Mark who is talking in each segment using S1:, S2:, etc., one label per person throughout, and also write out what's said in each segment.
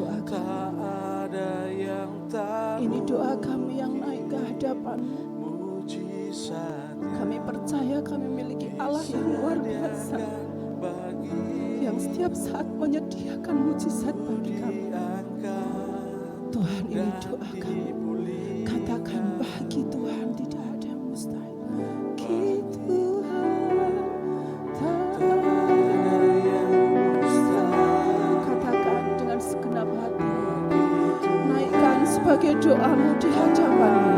S1: doa kami. Ini doa kami yang naik ke hadapan-Mu. Kami percaya kami memiliki Allah yang luar biasa, yang setiap saat menyediakan mujizat bagi kami. Tuhan, ini doa kami. Katakan, bagi Tuhan tidak ada yang mustahil. Bagi Tuhan tak ada yang mustahil. Katakan dengan segenap hati. Naikkan sebagai doamu di hadapan-Mu.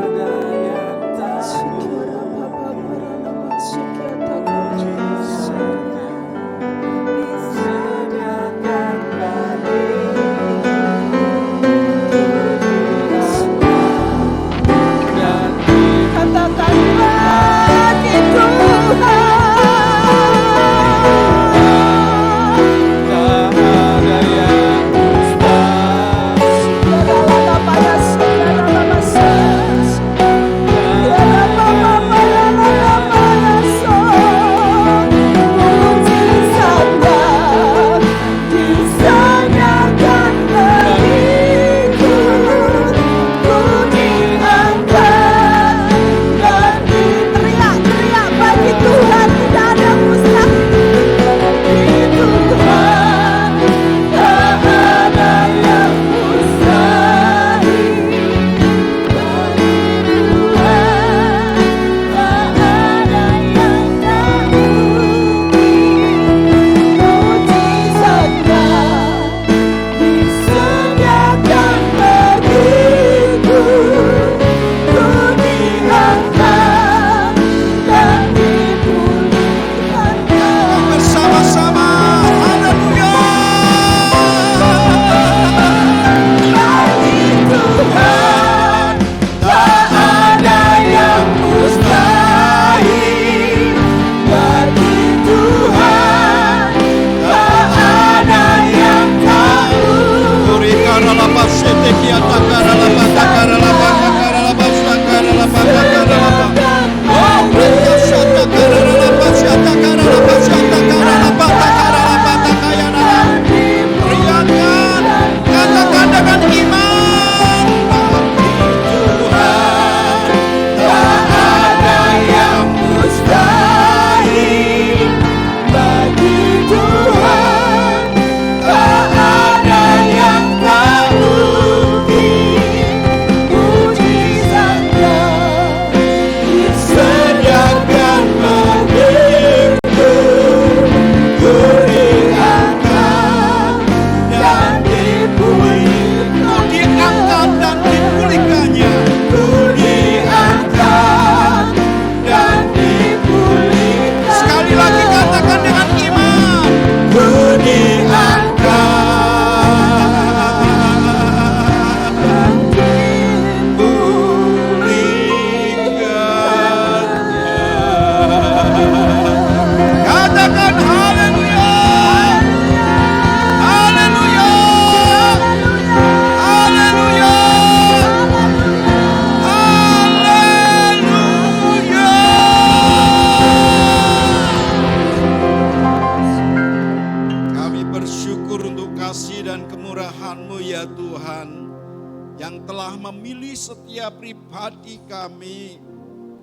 S1: Syukur Bapa para nama syukur katakan bagi Tuhan.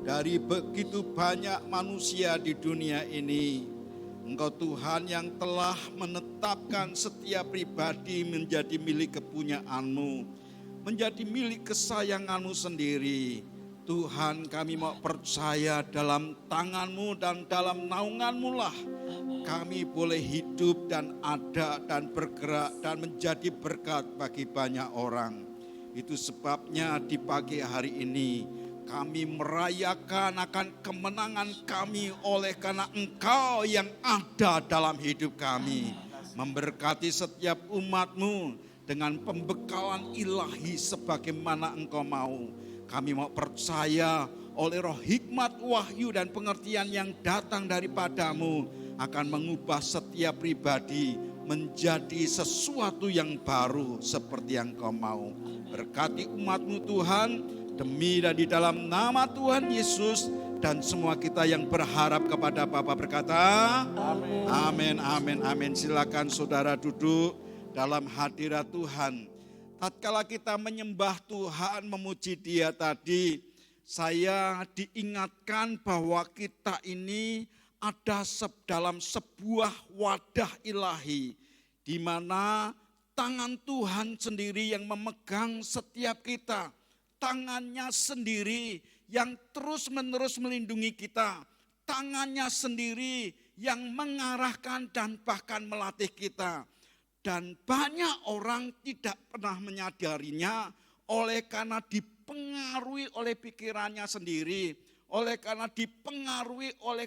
S2: Dari begitu banyak manusia di dunia ini, Engkau Tuhan yang telah menetapkan setiap pribadi menjadi milik kepunyaan-Mu, menjadi milik kesayangan-Mu sendiri. Tuhan, kami mau percaya dalam tangan-Mu dan dalam naungan-Mu lah kami boleh hidup dan ada dan bergerak dan menjadi berkat bagi banyak orang. Itu sebabnya di pagi hari ini kami merayakan akan kemenangan kami oleh karena Engkau yang ada dalam hidup kami. Memberkati setiap umat-Mu dengan pembekalan ilahi sebagaimana Engkau mau. Kami mau percaya oleh roh hikmat, wahyu dan pengertian yang datang daripada-Mu akan mengubah setiap pribadi menjadi sesuatu yang baru seperti yang Engkau mau. Berkati umat-Mu Tuhan, demi dan di dalam nama Tuhan Yesus, dan semua kita yang berharap kepada Bapa berkata, amin, amin, amin. Silakan saudara duduk dalam hadirat Tuhan. tatkala kita menyembah Tuhan, memuji Dia tadi, saya diingatkan bahwa kita ini ada dalam sebuah wadah ilahi, di mana tangan Tuhan sendiri yang memegang setiap kita. Tangannya sendiri yang terus-menerus melindungi kita. Tangannya sendiri yang mengarahkan dan bahkan melatih kita. Dan banyak orang tidak pernah menyadarinya oleh karena dipengaruhi oleh pikirannya sendiri, oleh karena dipengaruhi oleh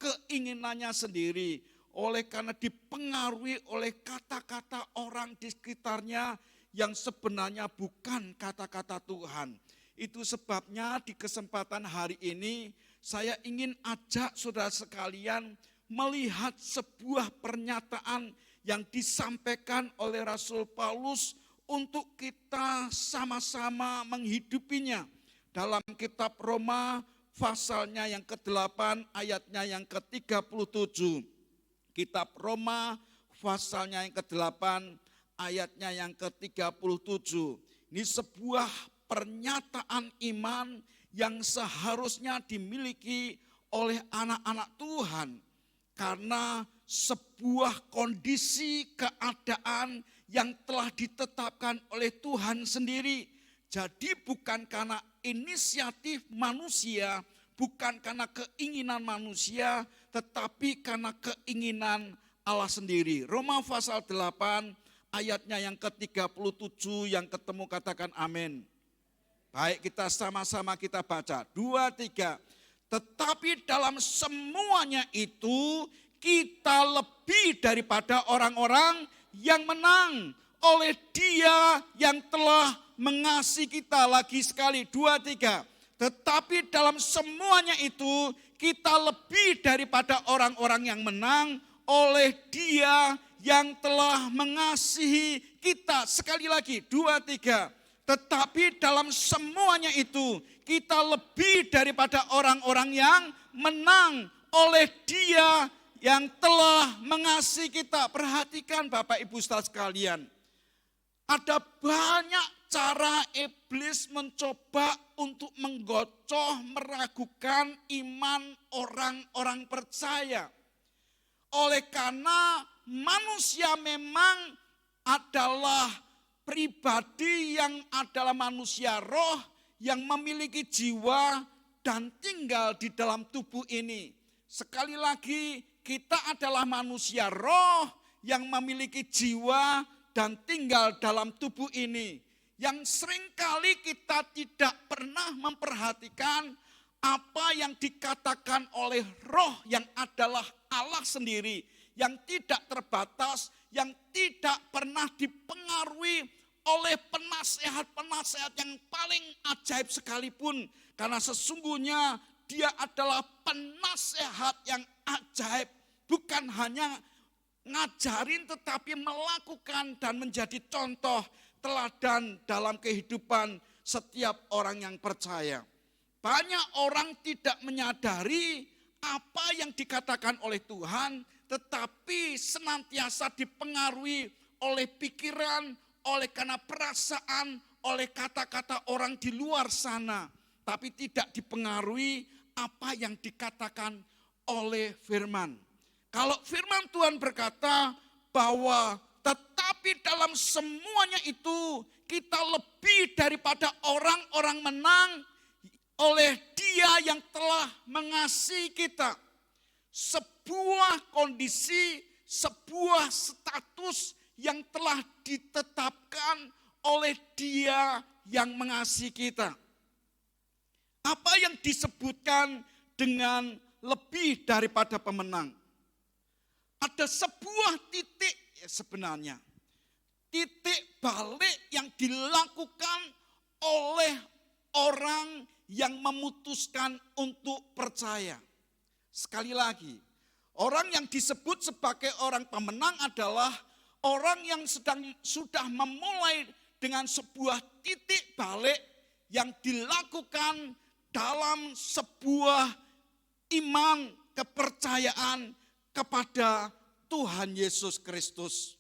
S2: keinginannya sendiri, oleh karena dipengaruhi oleh kata-kata orang di sekitarnya yang sebenarnya bukan kata-kata Tuhan. Itu sebabnya di kesempatan hari ini saya ingin ajak saudara sekalian melihat sebuah pernyataan yang disampaikan oleh Rasul Paulus untuk kita sama-sama menghidupinya. Dalam kitab Roma pasalnya yang ke-8 ayatnya yang ke-37. Kitab Roma pasalnya yang ke-8 ayatnya yang ke-37. Ini sebuah pernyataan iman yang seharusnya dimiliki oleh anak-anak Tuhan. Karena sebuah kondisi keadaan yang telah ditetapkan oleh Tuhan sendiri. Jadi bukan karena inisiatif manusia, bukan karena keinginan manusia, tetapi karena keinginan Allah sendiri. Roma pasal 8 ayatnya yang ke-37 yang ketemu katakan amin. Baik, kita sama-sama kita baca. 2, 3. Tetapi dalam semuanya itu kita lebih daripada orang-orang yang menang oleh Dia yang telah mengasihi kita. Lagi sekali, 2, 3. Tetapi dalam semuanya itu kita lebih daripada orang-orang yang menang oleh Dia yang telah mengasihi kita. Sekali lagi, 2, 3. Tetapi dalam semuanya itu kita lebih daripada orang-orang yang menang oleh Dia yang telah mengasihi kita. Perhatikan Bapak Ibu saudara sekalian. Ada banyak cara iblis mencoba untuk menggocoh, meragukan iman orang-orang percaya. Oleh karena manusia memang adalah pribadi yang adalah manusia roh yang memiliki jiwa dan tinggal di dalam tubuh ini. Sekali lagi, kita adalah manusia roh yang memiliki jiwa dan tinggal dalam tubuh ini. Yang seringkali kita tidak pernah memperhatikan apa yang dikatakan oleh roh yang adalah Allah sendiri, yang tidak terbatas, yang tidak pernah dipengaruhi oleh penasehat-penasehat yang paling ajaib sekalipun. Karena sesungguhnya Dia adalah penasehat yang ajaib. Bukan hanya ngajarin tetapi melakukan dan menjadi contoh teladan dalam kehidupan setiap orang yang percaya. Banyak orang tidak menyadari apa yang dikatakan oleh Tuhan, tetapi senantiasa dipengaruhi oleh pikiran, oleh karena perasaan, oleh kata-kata orang di luar sana. Tapi tidak dipengaruhi apa yang dikatakan oleh firman. Kalau firman Tuhan berkata bahwa tetapi dalam semuanya itu kita lebih daripada orang-orang menang oleh Dia yang telah mengasihi kita. Sebuah kondisi, sebuah status yang telah ditetapkan oleh Dia yang mengasihi kita. Apa yang disebutkan dengan lebih daripada pemenang? Ada sebuah titik sebenarnya. Titik balik yang dilakukan oleh orang yang memutuskan untuk percaya. Sekali lagi, orang yang disebut sebagai orang pemenang adalah orang yang sudah memulai dengan sebuah titik balik yang dilakukan dalam sebuah iman, kepercayaan kepada Tuhan Yesus Kristus.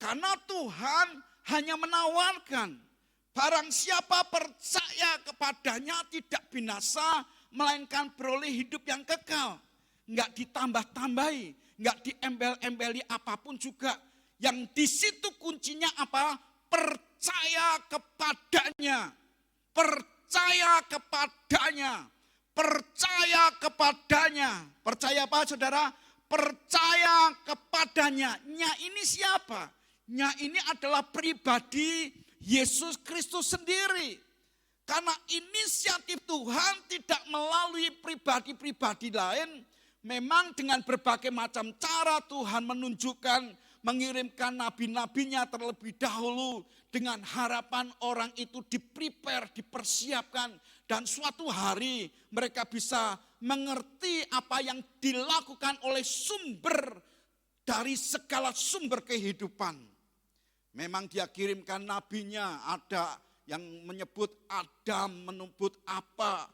S2: Karena Tuhan hanya menawarkan, barang siapa percaya kepadanya tidak binasa, melainkan beroleh hidup yang kekal. Enggak ditambah-tambahi, enggak diembel-embeli apapun juga. Yang di situ kuncinya apa? Percaya kepadanya. Percaya kepadanya. Percaya kepadanya. Percaya apa saudara? Percaya kepadanya. Nya ini siapa? Nya ini adalah pribadi Yesus Kristus sendiri. Karena inisiatif Tuhan tidak melalui pribadi-pribadi lain. Memang dengan berbagai macam cara Tuhan menunjukkan, mengirimkan nabi-nabinya terlebih dahulu. Dengan harapan orang itu diprepare, dipersiapkan. Dan suatu hari mereka bisa mengerti apa yang dilakukan oleh sumber dari segala sumber kehidupan. Memang dia kirimkan nabinya, ada yang menyebut Adam, menyebut apa,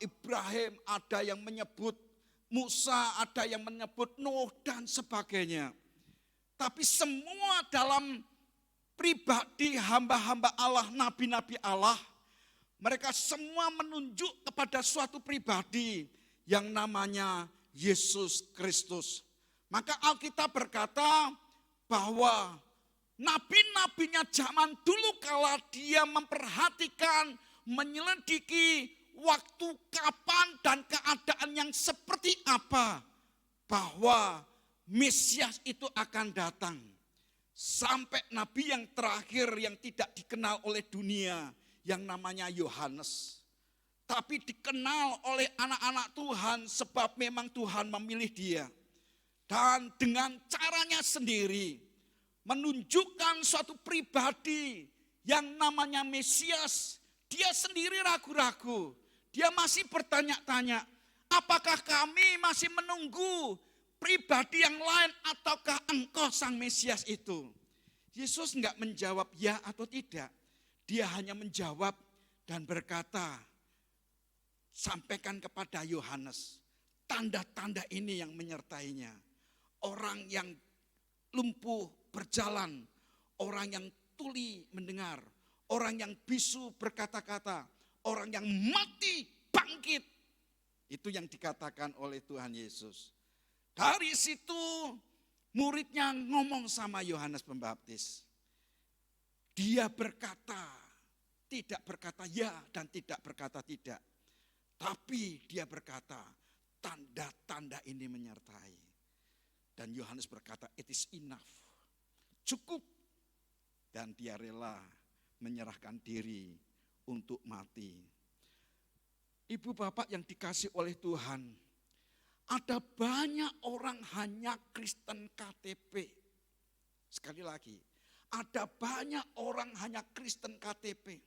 S2: Ibrahim, ada yang menyebut Musa, ada yang menyebut Nuh dan sebagainya. Tapi semua dalam pribadi hamba-hamba Allah, nabi-nabi Allah, mereka semua menunjuk kepada suatu pribadi yang namanya Yesus Kristus. Maka Alkitab berkata bahwa nabi-nabinya zaman dulu kala dia memperhatikan, menyelidiki waktu kapan dan keadaan yang seperti apa, bahwa Mesias itu akan datang. Sampai nabi yang terakhir yang tidak dikenal oleh dunia, yang namanya Yohanes. Tapi dikenal oleh anak-anak Tuhan sebab memang Tuhan memilih dia. Dan dengan caranya sendiri menunjukkan suatu pribadi yang namanya Mesias. Dia sendiri ragu-ragu. Dia masih bertanya-tanya, apakah kami masih menunggu pribadi yang lain ataukah engkau sang Mesias itu? Yesus enggak menjawab ya atau tidak. Dia hanya menjawab dan berkata, sampaikan kepada Yohanes, tanda-tanda ini yang menyertainya. Orang yang lumpuh berjalan, orang yang tuli mendengar, orang yang bisu berkata-kata, orang yang mati bangkit. Itu yang dikatakan oleh Tuhan Yesus. Dari situ muridnya ngomong sama Yohanes Pembaptis. Dia berkata, tidak berkata ya dan tidak berkata tidak. Tapi dia berkata, tanda-tanda ini menyertai. Dan Yohanes berkata, it is enough. Cukup. Dan dia rela menyerahkan diri untuk mati. Ibu bapak yang dikasih oleh Tuhan, ada banyak orang hanya Kristen KTP. Sekali lagi, ada banyak orang hanya Kristen KTP.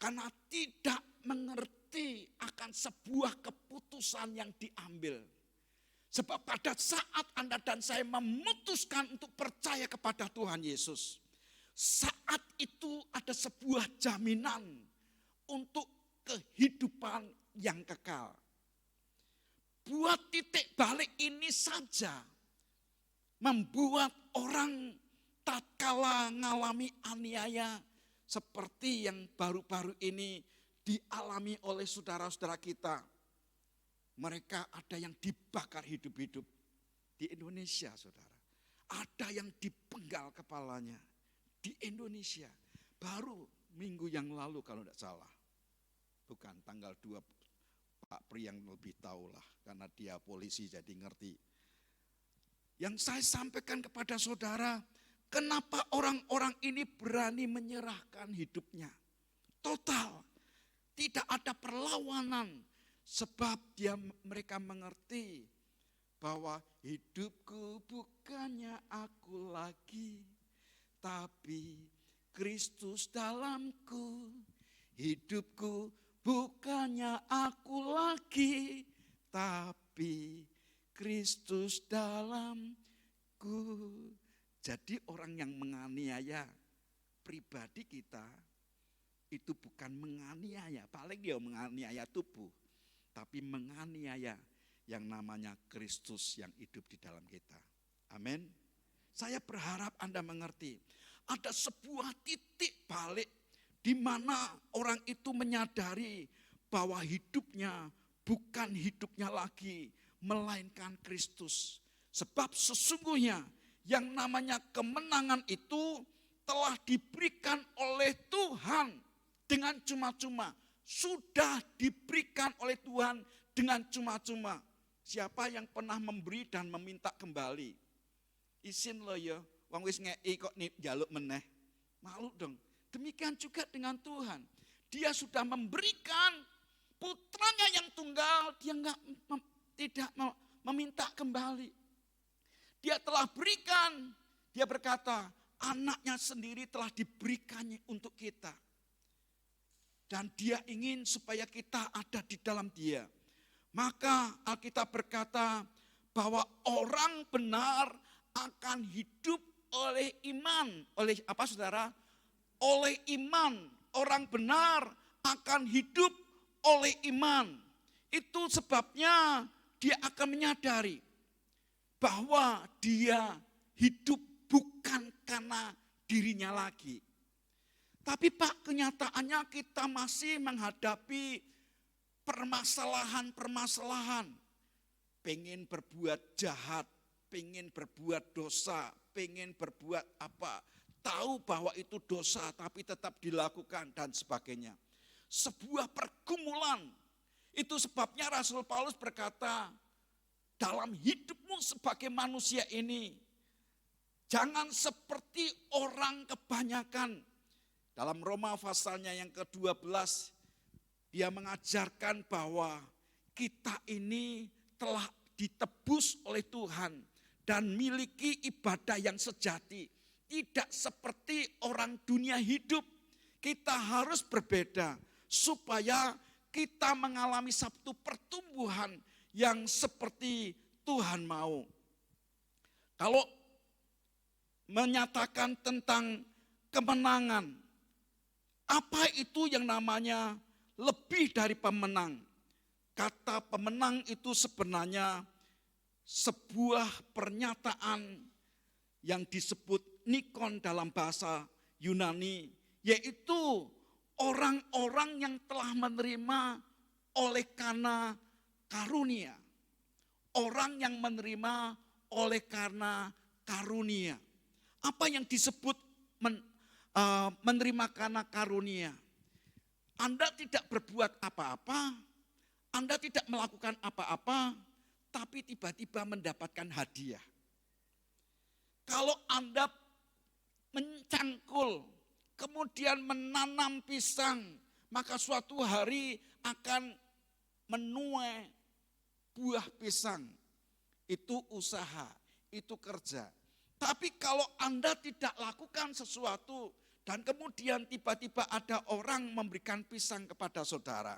S2: Karena tidak mengerti akan sebuah keputusan yang diambil. Sebab pada saat Anda dan saya memutuskan untuk percaya kepada Tuhan Yesus, saat itu ada sebuah jaminan untuk kehidupan yang kekal. Buat titik balik ini saja membuat orang tatkala mengalami aniaya seperti yang baru-baru ini dialami oleh saudara-saudara kita. Mereka ada yang dibakar hidup-hidup di Indonesia, saudara. Ada yang dipenggal kepalanya di Indonesia. Baru minggu yang lalu kalau tidak salah. Bukan tanggal 2, Pak Pri yang lebih tahu lah. Karena dia polisi jadi ngerti. Yang saya sampaikan kepada saudara, kenapa orang-orang ini berani menyerahkan hidupnya? Total. Tidak ada perlawanan. Sebab mereka mengerti bahwa hidupku bukannya aku lagi, tapi Kristus dalamku. Hidupku bukannya aku lagi, tapi Kristus dalamku. Jadi orang yang menganiaya pribadi kita itu bukan menganiaya, paling dia menganiaya tubuh, tapi menganiaya yang namanya Kristus yang hidup di dalam kita. Amin. Saya berharap Anda mengerti. ada sebuah titik balik di mana orang itu menyadari bahwa hidupnya bukan hidupnya lagi, melainkan Kristus. Sebab sesungguhnya yang namanya kemenangan itu telah diberikan oleh Tuhan dengan cuma-cuma. Sudah diberikan oleh Tuhan dengan cuma-cuma. Siapa yang pernah memberi dan meminta kembali? Isin lo ya, wong wis ngei kok njaluk meneh. Malu dong. Demikian juga dengan Tuhan. Dia sudah memberikan putranya yang tunggal, dia tidak meminta kembali. Dia telah berikan, dia berkata, anaknya sendiri telah diberikannya untuk kita. Dan dia ingin supaya kita ada di dalam dia. Maka Alkitab berkata bahwa orang benar akan hidup oleh iman. Oleh apa saudara? Oleh iman. Orang benar akan hidup oleh iman. Itu sebabnya dia akan menyadari bahwa dia hidup bukan karena dirinya lagi. Tapi Pak, kenyataannya kita masih menghadapi permasalahan-permasalahan. Pengen berbuat jahat, pengen berbuat dosa, pengen berbuat apa. Tahu bahwa itu dosa tapi tetap dilakukan dan sebagainya. Sebuah pergumulan. Itu sebabnya Rasul Paulus berkata, dalam hidupmu sebagai manusia ini, jangan seperti orang kebanyakan. Dalam Roma pasalnya yang ke-12, dia mengajarkan bahwa kita ini telah ditebus oleh Tuhan dan miliki ibadah yang sejati. Tidak seperti orang dunia hidup, kita harus berbeda supaya kita mengalami satu pertumbuhan yang seperti Tuhan mau. Kalau menyatakan tentang kemenangan, apa itu yang namanya lebih dari pemenang? Kata pemenang itu sebenarnya sebuah pernyataan yang disebut nikon dalam bahasa Yunani, yaitu orang-orang yang telah menerima oleh karena karunia. Orang yang menerima oleh karena karunia. Apa yang disebut menerima karena karunia? Anda tidak berbuat apa-apa, Anda tidak melakukan apa-apa, tapi tiba-tiba mendapatkan hadiah. Kalau Anda mencangkul, kemudian menanam pisang, maka suatu hari akan menuai buah pisang. Itu usaha, itu kerja. Tapi kalau Anda tidak lakukan sesuatu dan kemudian tiba-tiba ada orang memberikan pisang kepada saudara,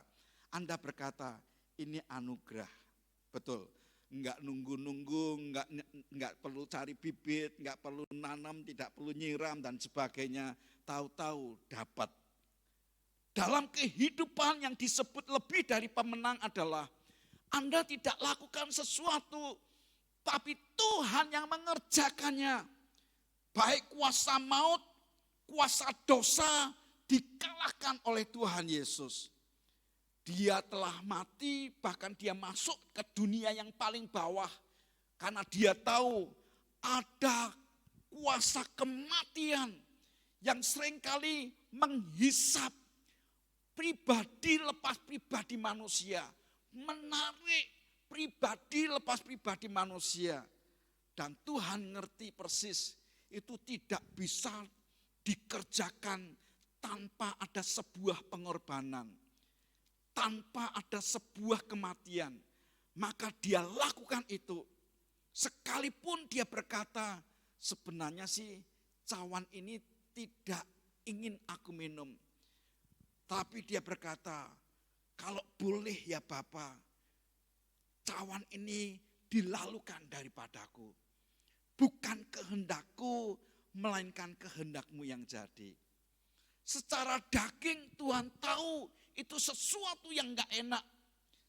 S2: Anda berkata, ini anugerah. Betul, enggak nunggu-nunggu, enggak perlu cari bibit, enggak perlu nanam, tidak perlu nyiram dan sebagainya. Tahu-tahu dapat. Dalam kehidupan yang disebut lebih dari pemenang adalah Anda tidak lakukan sesuatu, tapi Tuhan yang mengerjakannya. Baik kuasa maut, kuasa dosa dikalahkan oleh Tuhan Yesus. Dia telah mati, bahkan dia masuk ke dunia yang paling bawah. Karena dia tahu ada kuasa kematian yang seringkali menghisap pribadi lepas pribadi manusia. Menarik pribadi lepas pribadi manusia. Dan Tuhan ngerti persis itu tidak bisa dikerjakan tanpa ada sebuah pengorbanan. Tanpa ada sebuah kematian. Maka dia lakukan itu. Sekalipun dia berkata, sebenarnya sih cawan ini tidak ingin aku minum. Tapi dia berkata, kalau boleh ya Bapa, cawan ini dilalukan daripadaku. Bukan kehendakku, melainkan kehendakmu yang jadi. Secara daging Tuhan tahu itu sesuatu yang gak enak.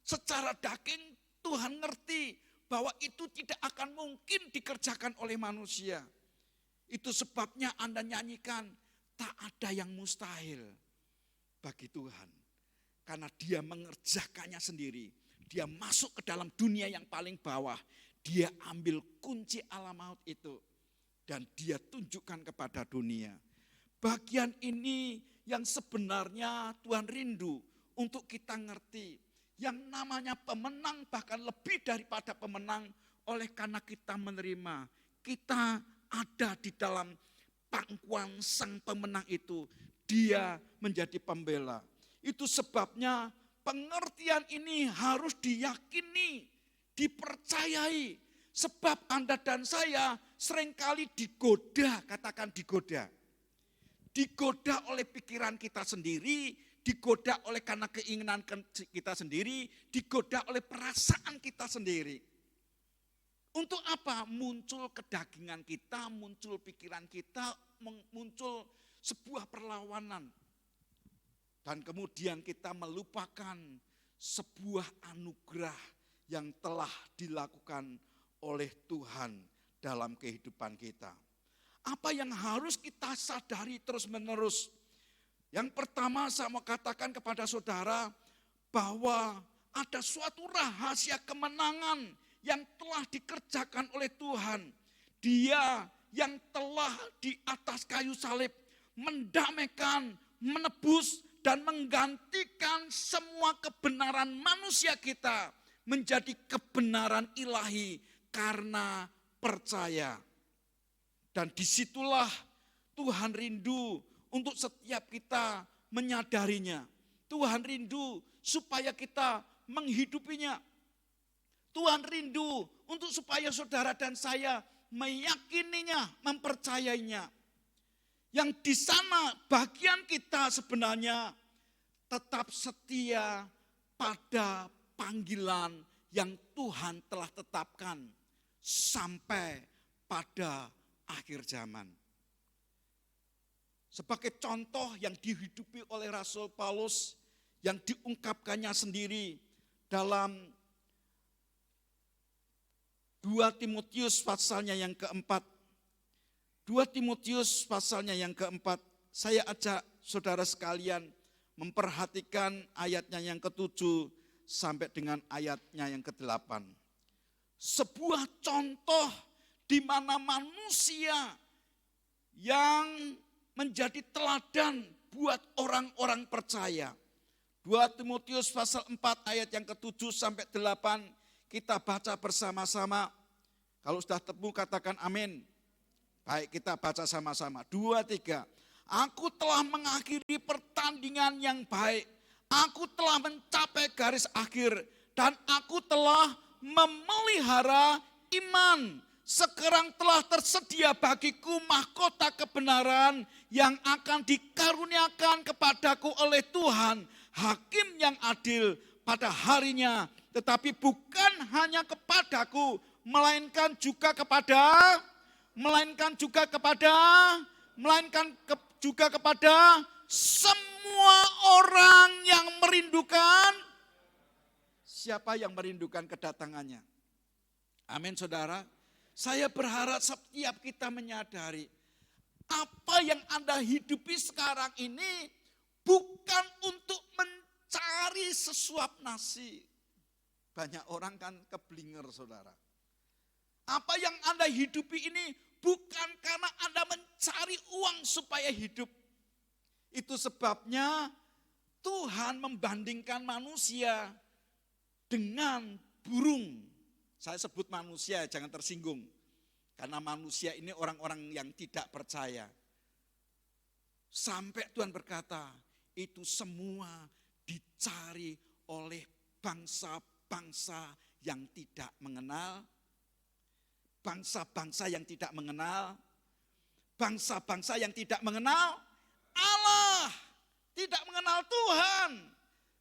S2: Secara daging Tuhan ngerti bahwa itu tidak akan mungkin dikerjakan oleh manusia. Itu sebabnya Anda nyanyikan, tak ada yang mustahil bagi Tuhan. Karena dia mengerjakannya sendiri. Dia masuk ke dalam dunia yang paling bawah. Dia ambil kunci alam maut itu. Dan dia tunjukkan kepada dunia. Bagian ini yang sebenarnya Tuhan rindu untuk kita ngerti. Yang namanya pemenang bahkan lebih daripada pemenang oleh karena kita menerima. Kita ada di dalam pangkuan sang pemenang itu. Dia menjadi pembela. Itu sebabnya pengertian ini harus diyakini, dipercayai. Sebab Anda dan saya seringkali digoda, katakan digoda. Digoda oleh pikiran kita sendiri, digoda oleh karena keinginan kita sendiri, digoda oleh perasaan kita sendiri. Untuk apa? Muncul kedagingan kita, muncul pikiran kita, muncul sebuah perlawanan. Dan kemudian kita melupakan sebuah anugerah yang telah dilakukan oleh Tuhan dalam kehidupan kita. Apa yang harus kita sadari terus-menerus? Yang pertama saya mau katakan kepada saudara bahwa ada suatu rahasia kemenangan yang telah dikerjakan oleh Tuhan. Dia yang telah di atas kayu salib mendamaikan, menebus dan menggantikan semua kebenaran manusia kita menjadi kebenaran ilahi karena percaya. Dan disitulah Tuhan rindu untuk setiap kita menyadarinya. Tuhan rindu supaya kita menghidupinya. Tuhan rindu untuk supaya saudara dan saya meyakininya, mempercayainya. Yang di sana bagian kita sebenarnya tetap setia pada panggilan yang Tuhan telah tetapkan sampai pada akhir zaman. Sebagai contoh yang dihidupi oleh Rasul Paulus yang diungkapkannya sendiri dalam 2 Timotius pasalnya yang keempat. 2 Timotius pasalnya yang keempat. Saya ajak saudara sekalian memperhatikan ayatnya yang ke-7 sampai dengan ayatnya yang ke-8. Sebuah contoh di mana manusia yang menjadi teladan buat orang-orang percaya. 2 Timotius pasal 4 ayat yang ke-7 sampai 8 kita baca bersama-sama. Kalau sudah temu katakan amin. Baik, kita baca sama-sama. 2, 3. Aku telah mengakhiri pertandingan yang baik. Aku telah mencapai garis akhir. Dan aku telah memelihara iman. Sekarang telah tersedia bagiku mahkota kebenaran yang akan dikaruniakan kepadaku oleh Tuhan, hakim yang adil pada harinya. Tetapi bukan hanya kepadaku, melainkan juga kepada semua orang yang merindukan. Siapa yang merindukan kedatangannya? Amin saudara. Saya berharap setiap kita menyadari apa yang Anda hidupi sekarang ini bukan untuk mencari sesuap nasi. Banyak orang kan keblinger saudara. Apa yang Anda hidupi ini bukan karena Anda mencari uang supaya hidup. Itu sebabnya Tuhan membandingkan manusia dengan burung. Saya sebut manusia, jangan tersinggung. Karena manusia ini orang-orang yang tidak percaya. Sampai Tuhan berkata, itu semua dicari oleh bangsa-bangsa yang tidak mengenal. Bangsa-bangsa yang tidak mengenal. Bangsa-bangsa yang tidak mengenal Allah. Tidak mengenal Tuhan.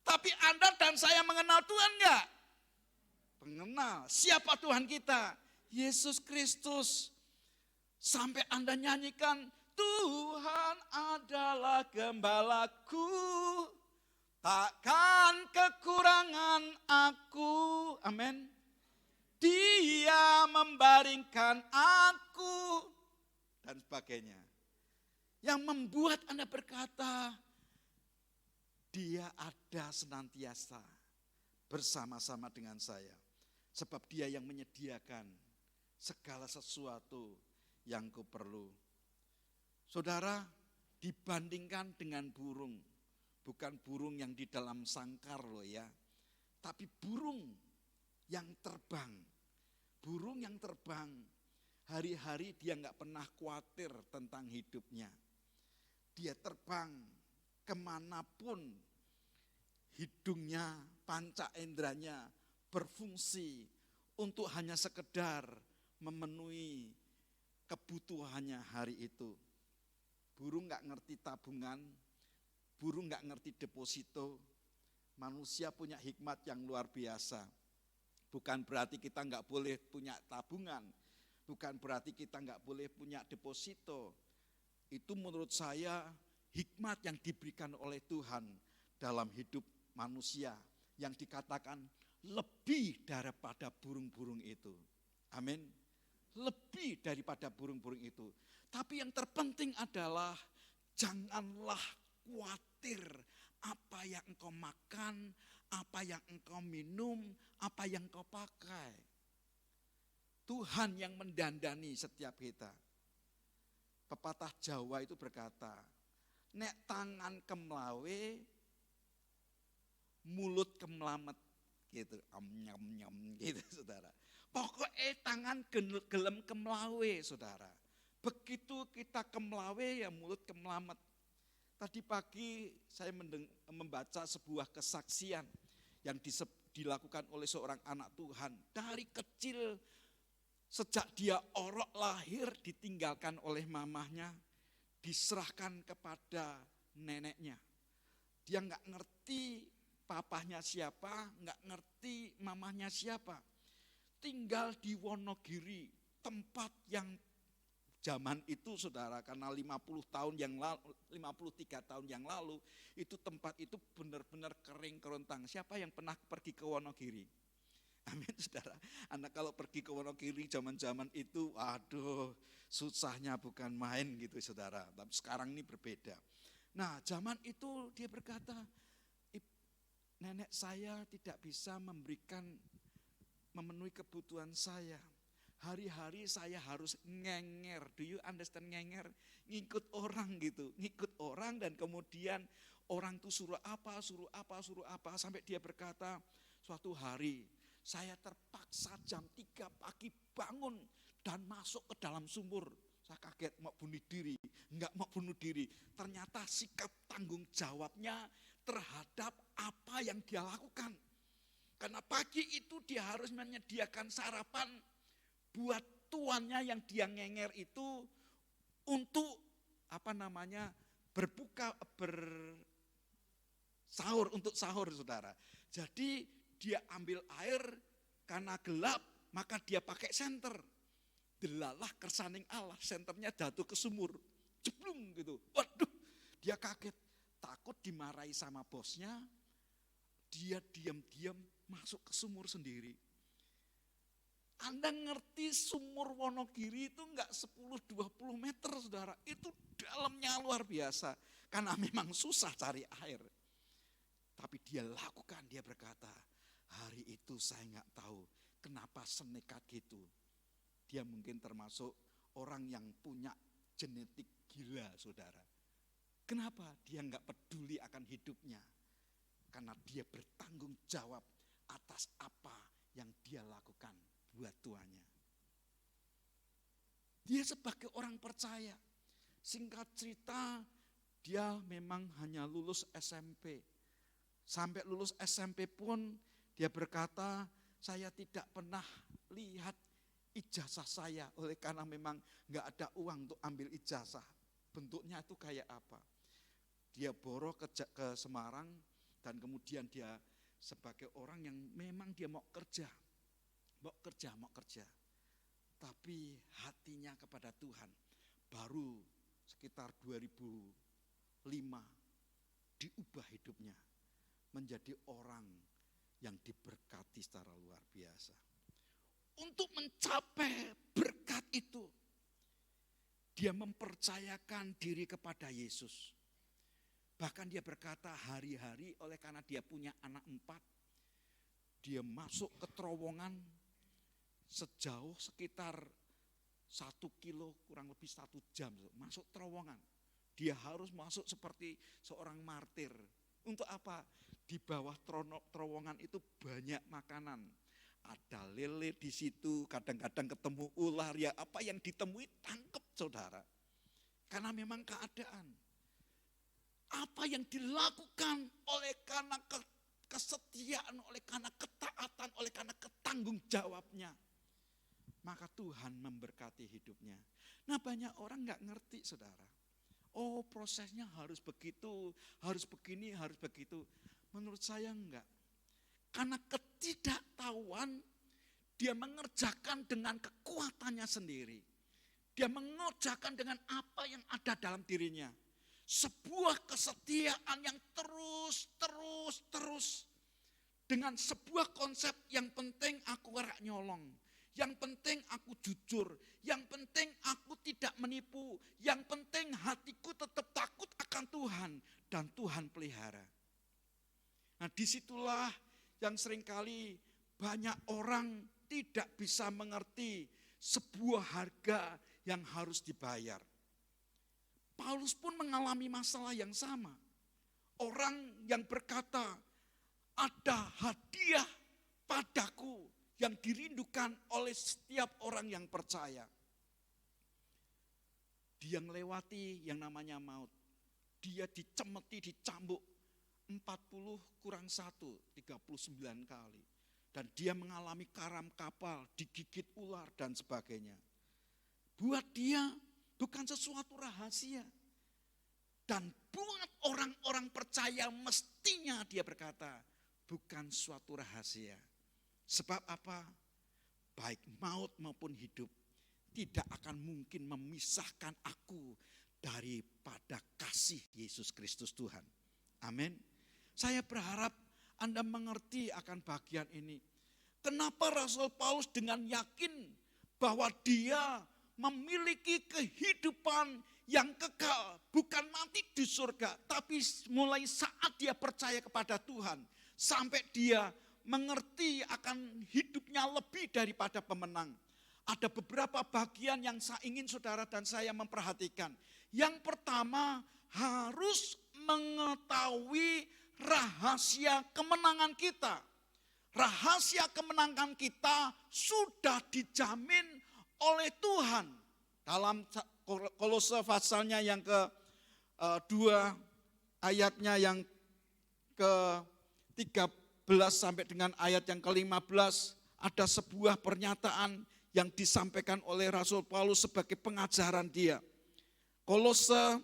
S2: Tapi Anda dan saya mengenal Tuhan enggak? Mengenal. Siapa Tuhan kita? Yesus Kristus. Sampai Anda nyanyikan, Tuhan adalah gembalaku, takkan kekurangan aku. Amin. Dia membaringkan aku dan sebagainya. Yang membuat Anda berkata, dia ada senantiasa bersama-sama dengan saya. Sebab dia yang menyediakan segala sesuatu yang kuperlu. Saudara, dibandingkan dengan burung, bukan burung yang di dalam sangkar loh ya, tapi burung yang terbang. Burung yang terbang, hari-hari dia nggak pernah khawatir tentang hidupnya. Dia terbang kemanapun, hidungnya, panca inderanya berfungsi untuk hanya sekedar memenuhi kebutuhannya hari itu. Burung nggak ngerti tabungan, burung nggak ngerti deposito. Manusia punya hikmat yang luar biasa. Bukan berarti kita nggak boleh punya tabungan, bukan berarti kita nggak boleh punya deposito. Itu menurut saya hikmat yang diberikan oleh Tuhan dalam hidup manusia yang dikatakan lebih daripada burung-burung itu. Amin. Lebih daripada burung-burung itu. Tapi yang terpenting adalah janganlah khawatir apa yang engkau makan, apa yang engkau minum, apa yang engkau pakai. Tuhan yang mendandani setiap kita. Pepatah Jawa itu berkata, nek tangan kemlawe, mulut kemlamet. Gitu, nyam gitu saudara. Pokoknya tangan gelem kemlawe saudara. Begitu kita kemlawe ya mulut kemlamet. Tadi pagi saya membaca sebuah kesaksian yang dilakukan oleh seorang anak Tuhan. Dari kecil, sejak dia orok lahir ditinggalkan oleh mamahnya, diserahkan kepada neneknya. Dia nggak ngerti papahnya siapa, nggak ngerti mamahnya siapa. Tinggal di Wonogiri, tempat yang zaman itu saudara, karena 53 tahun yang lalu, itu tempat itu benar-benar kering kerontang. Siapa yang pernah pergi ke Wonogiri? Amin saudara. Anak kalau pergi ke Wonogiri zaman-zaman itu, aduh susahnya bukan main gitu saudara. Tapi sekarang ini berbeda. Nah zaman itu dia berkata, nenek saya tidak bisa memenuhi kebutuhan saya. Hari-hari saya harus ngenger. Do you understand ngenger? Ngikut orang gitu. Ngikut orang dan kemudian orang itu suruh apa. Sampai dia berkata, suatu hari saya terpaksa jam 3 pagi bangun dan masuk ke dalam sumur. Saya kaget mau bunuh diri. Enggak mau bunuh diri. Ternyata sikap tanggung jawabnya terhadap apa yang dia lakukan. Karena pagi itu dia harus menyediakan sarapan buat tuannya yang dia ngenger itu untuk untuk sahur saudara. Jadi dia ambil air karena gelap maka dia pakai senter. Delalah kersaning Allah, senternya jatuh ke sumur. Jeblung gitu. Waduh, dia kaget, takut dimarahi sama bosnya. Dia diam-diam masuk ke sumur sendiri. Anda ngerti sumur Wonogiri itu enggak 10-20 meter saudara. Itu dalamnya luar biasa. Karena memang susah cari air. Tapi dia lakukan, dia berkata, hari itu saya enggak tahu kenapa senekat gitu. Dia mungkin termasuk orang yang punya genetik gila saudara. Kenapa? Dia enggak peduli akan hidupnya. Karena dia bertanggung jawab atas apa yang dia lakukan buat tuannya. Dia sebagai orang percaya. Singkat cerita, dia memang hanya lulus SMP. Sampai lulus SMP pun dia berkata, saya tidak pernah lihat ijazah saya. Oleh karena memang gak ada uang untuk ambil ijazah. Bentuknya itu kayak apa? Dia boroh ke Semarang dan kemudian dia sebagai orang yang memang dia mau kerja. Tapi hatinya kepada Tuhan baru sekitar 2005 diubah hidupnya menjadi orang yang diberkati secara luar biasa. Untuk mencapai berkat itu, Dia mempercayakan diri kepada Yesus. Bahkan dia berkata hari-hari oleh karena dia punya anak 4, dia masuk ke terowongan sejauh sekitar 1 kilo, kurang lebih 1 jam. Masuk terowongan. Dia harus masuk seperti seorang martir. Untuk apa? Di bawah terowongan itu banyak makanan. Ada lele di situ, kadang-kadang ketemu ular, ya apa yang ditemui tangkap saudara. Karena memang keadaan. Apa yang dilakukan oleh karena kesetiaan, oleh karena ketaatan, oleh karena ketanggung jawabnya. Maka Tuhan memberkati hidupnya. Nah banyak orang gak ngerti saudara. Oh prosesnya harus begitu, harus begini, harus begitu. Menurut saya enggak. Karena ketidaktahuan, dia mengerjakan dengan kekuatannya sendiri. Dia mengerjakan dengan apa yang ada dalam dirinya. Sebuah kesetiaan yang terus. Dengan sebuah konsep yang penting aku ora nyolong. Yang penting aku jujur. Yang penting aku tidak menipu. Yang penting hatiku tetap takut akan Tuhan. Dan Tuhan pelihara. Nah disitulah yang seringkali banyak orang tidak bisa mengerti sebuah harga yang harus dibayar. Paulus pun mengalami masalah yang sama. Orang yang berkata, ada hadiah padaku yang dirindukan oleh setiap orang yang percaya. Dia melewati yang namanya maut. Dia dicemeti, dicambuk 40 kurang 1, 39 kali. Dan dia mengalami karam kapal, digigit ular dan sebagainya. Buat dia bukan sesuatu rahasia. Dan buat orang-orang percaya mestinya dia berkata, bukan suatu rahasia. Sebab apa? Baik maut maupun hidup tidak akan mungkin memisahkan aku daripada kasih Yesus Kristus Tuhan. Amin. Saya berharap Anda mengerti akan bagian ini. Kenapa Rasul Paulus dengan yakin bahwa dia memiliki kehidupan yang kekal. Bukan nanti di surga, tapi mulai saat dia percaya kepada Tuhan. Sampai dia mengerti akan hidupnya lebih daripada pemenang. Ada beberapa bagian yang saya ingin saudara dan saya memperhatikan. Yang pertama, harus mengetahui rahasia kemenangan kita. Rahasia kemenangan kita sudah dijamin oleh Tuhan. Dalam Kolose pasalnya yang ke-2, ayatnya yang ke-13 sampai dengan ayat yang ke-15, ada sebuah pernyataan yang disampaikan oleh Rasul Paulus sebagai pengajaran dia. Kolose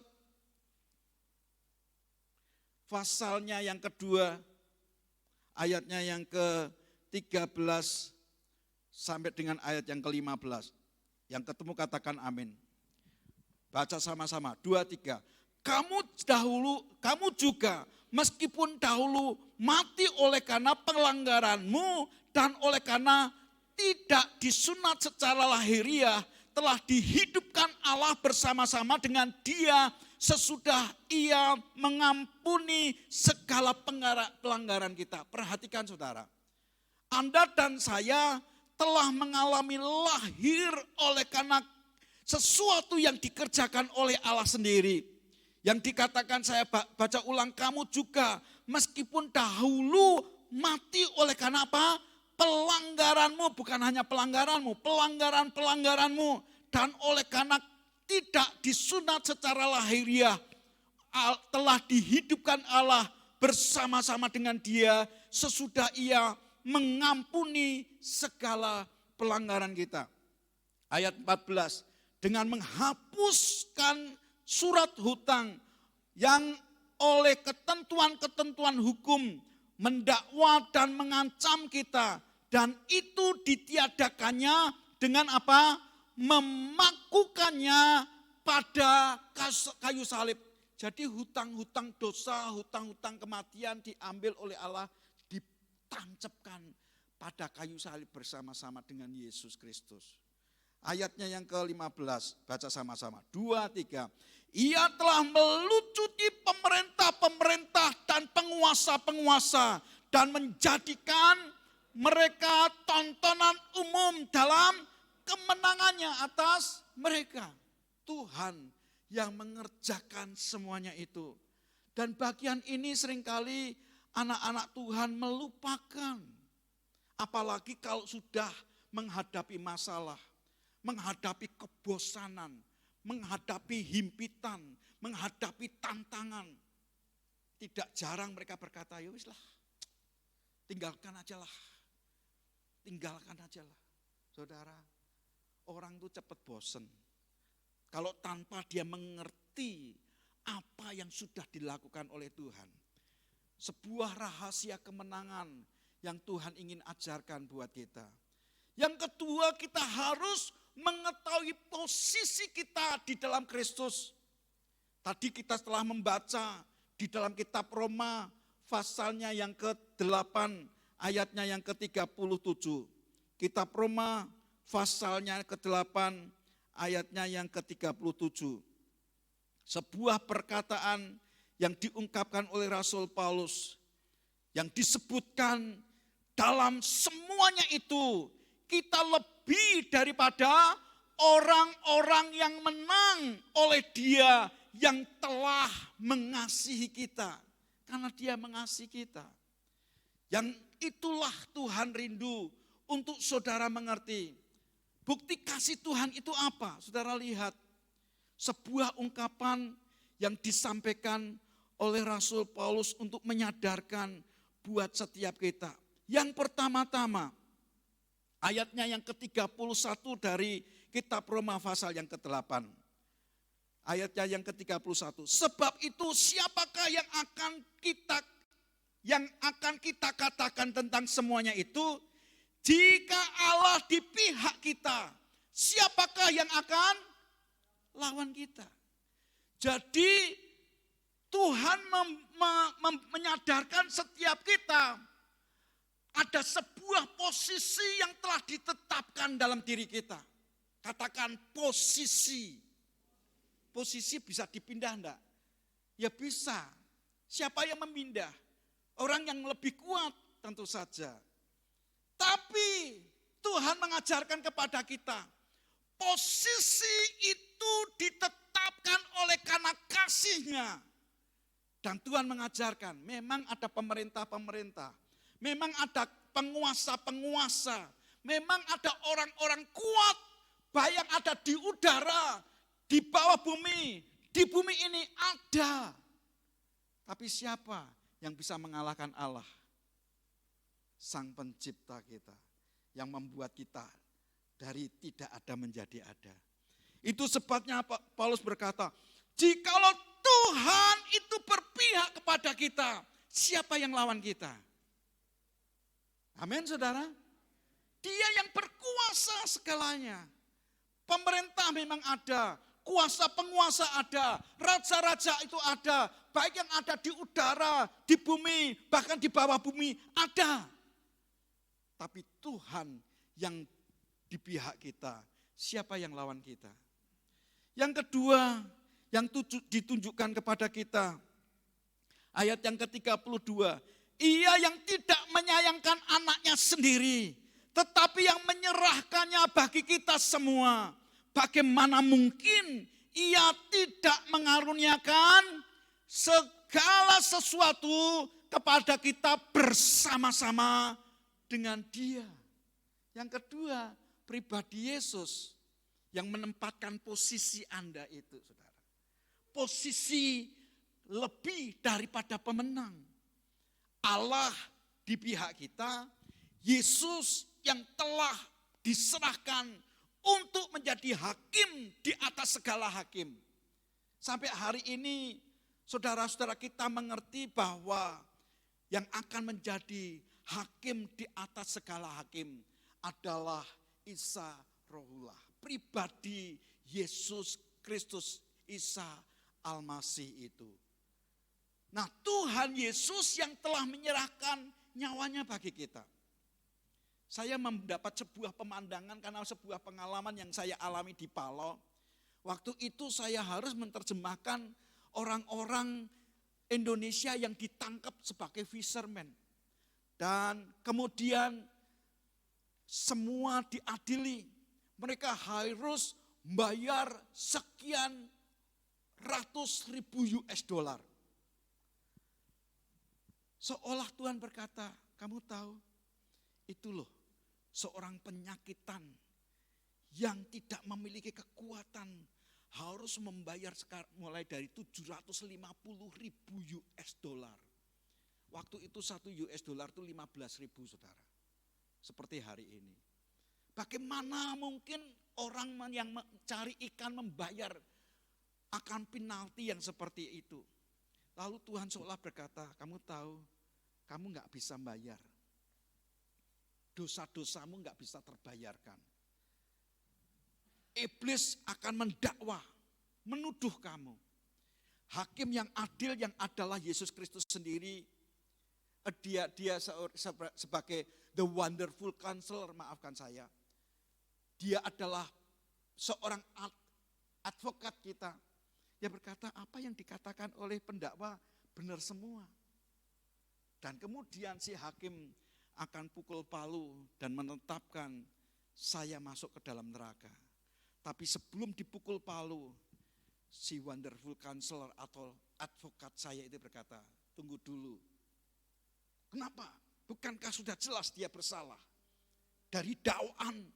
S2: pasalnya yang kedua, ayatnya yang ke-13 sampai dengan ayat yang ke-15. Yang ketemu katakan amin. Baca sama-sama, 2, 3. Kamu juga meskipun dahulu mati oleh karena pelanggaranmu dan oleh karena tidak disunat secara lahiriah, telah dihidupkan Allah bersama-sama dengan Dia sesudah Ia mengampuni segala pelanggaran kita. Perhatikan saudara, Anda dan saya telah mengalami lahir oleh karena sesuatu yang dikerjakan oleh Allah sendiri. Yang dikatakan saya baca ulang, kamu juga meskipun dahulu mati oleh karena apa? Pelanggaranmu, bukan hanya pelanggaranmu, pelanggaran-pelanggaranmu. Dan oleh karena tidak disunat secara lahiriah, telah dihidupkan Allah bersama-sama dengan Dia sesudah Ia mengampuni segala pelanggaran kita. Ayat 14, dengan menghapuskan surat hutang yang oleh ketentuan-ketentuan hukum mendakwa dan mengancam kita, dan itu ditiadakannya dengan apa? Memakukannya pada kayu salib. Jadi hutang-hutang dosa, hutang-hutang kematian diambil oleh Allah, ditancapkan pada kayu salib bersama-sama dengan Yesus Kristus. Ayatnya yang ke-15, baca sama-sama. 2, 3. Ia telah melucuti pemerintah-pemerintah dan penguasa-penguasa dan menjadikan mereka tontonan umum dalam kemenangannya atas mereka. Tuhan yang mengerjakan semuanya itu. Dan bagian ini seringkali anak-anak Tuhan melupakan. Apalagi kalau sudah menghadapi masalah, menghadapi kebosanan, menghadapi himpitan, menghadapi tantangan. Tidak jarang mereka berkata, ya wis lah, tinggalkan aja lah. Tinggalkan aja lah. Saudara, orang itu cepat bosen. Kalau tanpa dia mengerti apa yang sudah dilakukan oleh Tuhan. Sebuah rahasia kemenangan yang Tuhan ingin ajarkan buat kita. Yang kedua, kita harus mengetahui posisi kita di dalam Kristus. Tadi kita telah membaca di dalam kitab Roma pasalnya yang ke-8 ayatnya yang ke-37. Kitab Roma pasalnya ke-8 ayatnya yang ke-37. Sebuah perkataan yang diungkapkan oleh Rasul Paulus yang disebutkan dalam semuanya itu kita lebih daripada orang-orang yang menang oleh Dia yang telah mengasihi kita. Karena Dia mengasihi kita. Yang itulah Tuhan rindu untuk saudara mengerti. Bukti kasih Tuhan itu apa? Saudara lihat. Sebuah ungkapan yang disampaikan oleh Rasul Paulus untuk menyadarkan buat setiap kita. Yang pertama-tama, ayatnya yang ke-31 dari kitab Roma pasal yang ke-8. Ayatnya yang ke-31. Sebab itu siapakah yang akan kita katakan tentang semuanya itu? Jika Allah di pihak kita, siapakah yang akan lawan kita? Jadi Tuhan menyadarkan setiap kita ada sebuah posisi yang telah ditetapkan dalam diri kita. Katakan posisi. Posisi bisa dipindah enggak? Ya bisa. Siapa yang memindah? Orang yang lebih kuat tentu saja. Tapi Tuhan mengajarkan kepada kita, posisi itu ditetapkan oleh karena kasih-Nya. Dan Tuhan mengajarkan, memang ada pemerintah-pemerintah, memang ada penguasa-penguasa, memang ada orang-orang kuat, baik yang ada di udara, di bawah bumi, di bumi ini ada. Tapi siapa yang bisa mengalahkan Allah? Sang pencipta kita, yang membuat kita dari tidak ada menjadi ada. Itu sebabnya Paulus berkata, jikalau Tuhan itu berpihak kepada kita, siapa yang lawan kita? Amin, saudara. Dia yang berkuasa segalanya. Pemerintah memang ada, kuasa penguasa ada, raja-raja itu ada, baik yang ada di udara, di bumi, bahkan di bawah bumi ada. Tapi Tuhan yang di pihak kita, siapa yang lawan kita? Yang kedua, yang ditunjukkan kepada kita, ayat yang ke-32, Ia yang tidak menyayangkan anaknya sendiri, tetapi yang menyerahkannya bagi kita semua. Bagaimana mungkin Ia tidak mengaruniakan segala sesuatu kepada kita bersama-sama dengan Dia. Yang kedua, pribadi Yesus yang menempatkan posisi Anda itu, saudara. Posisi lebih daripada pemenang. Allah di pihak kita, Yesus yang telah diserahkan untuk menjadi hakim di atas segala hakim. Sampai hari ini saudara-saudara kita mengerti bahwa yang akan menjadi hakim di atas segala hakim adalah Isa Rohullah. Pribadi Yesus Kristus Isa Al-Masih itu. Nah, Tuhan Yesus yang telah menyerahkan nyawanya bagi kita. Saya mendapat sebuah pemandangan karena sebuah pengalaman yang saya alami di Palau. Waktu itu saya harus menerjemahkan orang-orang Indonesia yang ditangkap sebagai fisherman. Dan kemudian semua diadili. Mereka harus bayar sekian ratus ribu US dollar. Seolah Tuhan berkata, kamu tahu, itu loh seorang penyakitan yang tidak memiliki kekuatan harus membayar mulai dari 750 ribu US dollar. Waktu itu 1 US dollar itu 15 ribu saudara. Seperti hari ini. Bagaimana mungkin orang yang mencari ikan membayar akan penalti yang seperti itu. Lalu Tuhan seolah berkata, kamu tahu, kamu gak bisa bayar. Dosa-dosamu gak bisa terbayarkan. Iblis akan mendakwa, menuduh kamu. Hakim yang adil yang adalah Yesus Kristus sendiri. Dia sebagai the wonderful counselor, maafkan saya. Dia adalah seorang advokat kita. Dia berkata apa yang dikatakan oleh pendakwa benar semua. Dan kemudian si hakim akan pukul palu dan menetapkan saya masuk ke dalam neraka. Tapi sebelum dipukul palu, si wonderful counselor atau advokat saya itu berkata, tunggu dulu. Kenapa? Bukankah sudah jelas dia bersalah? Dari dakwaan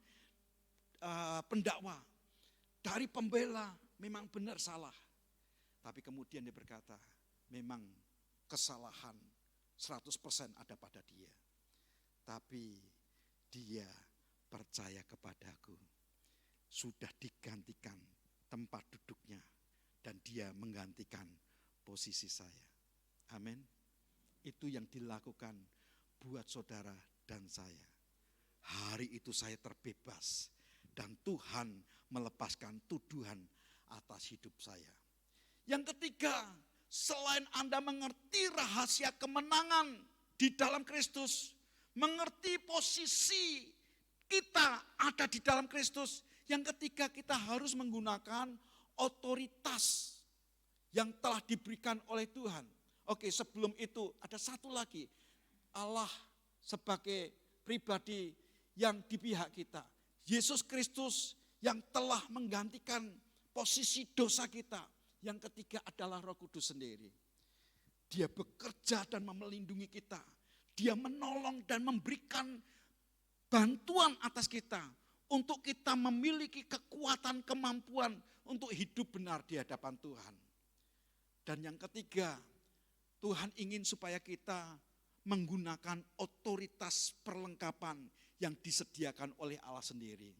S2: pendakwa, dari pembela memang benar salah. Tapi kemudian dia berkata, memang kesalahan 100% ada pada dia. Tapi dia percaya kepadaku. Sudah digantikan tempat duduknya. Dan dia menggantikan posisi saya. Amin. Itu yang dilakukan buat saudara dan saya. Hari itu saya terbebas. Dan Tuhan melepaskan tuduhan atas hidup saya. Yang ketiga, selain Anda mengerti rahasia kemenangan di dalam Kristus, mengerti posisi kita ada di dalam Kristus, yang ketiga kita harus menggunakan otoritas yang telah diberikan oleh Tuhan. Oke, sebelum itu ada satu lagi, Allah sebagai pribadi yang di pihak kita. Yesus Kristus yang telah menggantikan posisi dosa kita. Yang ketiga adalah Roh Kudus sendiri. Dia bekerja dan melindungi kita. Dia menolong dan memberikan bantuan atas kita. Untuk kita memiliki kekuatan, kemampuan untuk hidup benar di hadapan Tuhan. Dan yang ketiga, Tuhan ingin supaya kita menggunakan otoritas perlengkapan yang disediakan oleh Allah sendiri.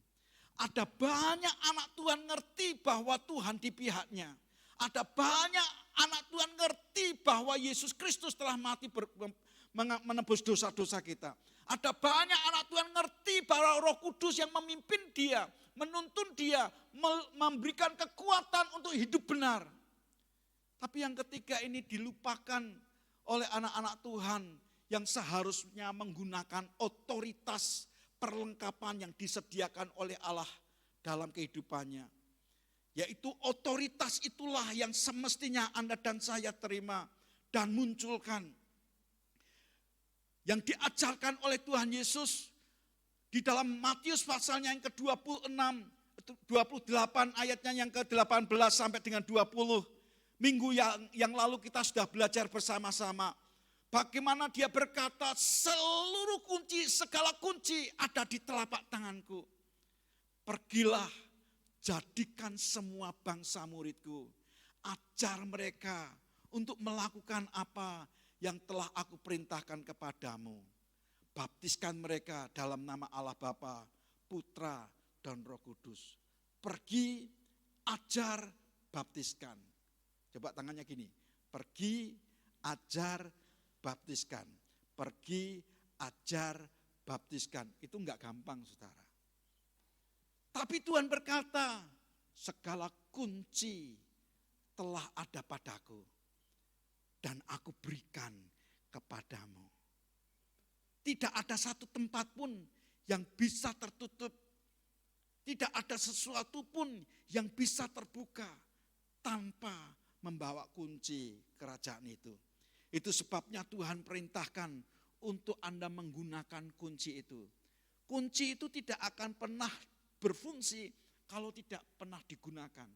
S2: Ada banyak anak Tuhan ngerti bahwa Tuhan di pihaknya. Ada banyak anak Tuhan ngerti bahwa Yesus Kristus telah mati menebus dosa-dosa kita. Ada banyak anak Tuhan ngerti bahwa Roh Kudus yang memimpin dia, menuntun dia, memberikan kekuatan untuk hidup benar. Tapi yang ketiga ini dilupakan oleh anak-anak Tuhan yang seharusnya menggunakan otoritas perlengkapan yang disediakan oleh Allah dalam kehidupannya. Yaitu otoritas itulah yang semestinya Anda dan saya terima dan munculkan. Yang diajarkan oleh Tuhan Yesus di dalam Matius pasalnya yang ke-26, 28 ayatnya yang ke-18 sampai dengan 20. Minggu yang lalu kita sudah belajar bersama-sama. Bagaimana dia berkata seluruh kunci, segala kunci ada di telapak tanganku. Pergilah, jadikan semua bangsa muridku. Ajar mereka untuk melakukan apa yang telah aku perintahkan kepadamu. Baptiskan mereka dalam nama Allah Bapa, Putra, dan Roh Kudus. Pergi, ajar, baptiskan. Coba tangannya gini. Pergi, ajar, baptiskan. Pergi, ajar, baptiskan. Itu enggak gampang, saudara. Tapi Tuhan berkata, segala kunci telah ada padaku. Dan aku berikan kepadamu. Tidak ada satu tempat pun yang bisa tertutup. Tidak ada sesuatu pun yang bisa terbuka tanpa membawa kunci kerajaan itu. Itu sebabnya Tuhan perintahkan untuk Anda menggunakan kunci itu. Kunci itu tidak akan pernah berfungsi kalau tidak pernah digunakan.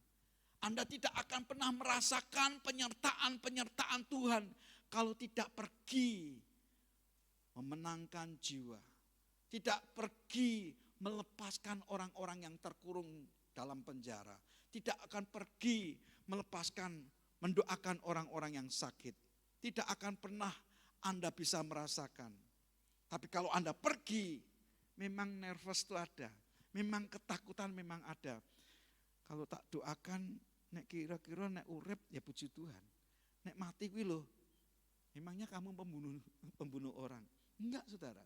S2: Anda tidak akan pernah merasakan penyertaan Tuhan kalau tidak pergi memenangkan jiwa. Tidak pergi melepaskan orang-orang yang terkurung dalam penjara. Tidak akan pergi mendoakan orang-orang yang sakit. Tidak akan pernah Anda bisa merasakan. Tapi kalau Anda pergi, memang nervous itu ada. Memang ketakutan memang ada. Kalau tak doakan, nek kira-kira nek urip ya puji Tuhan. Nek mati kuwi lho. Memangnya kamu pembunuh orang? Enggak, Saudara.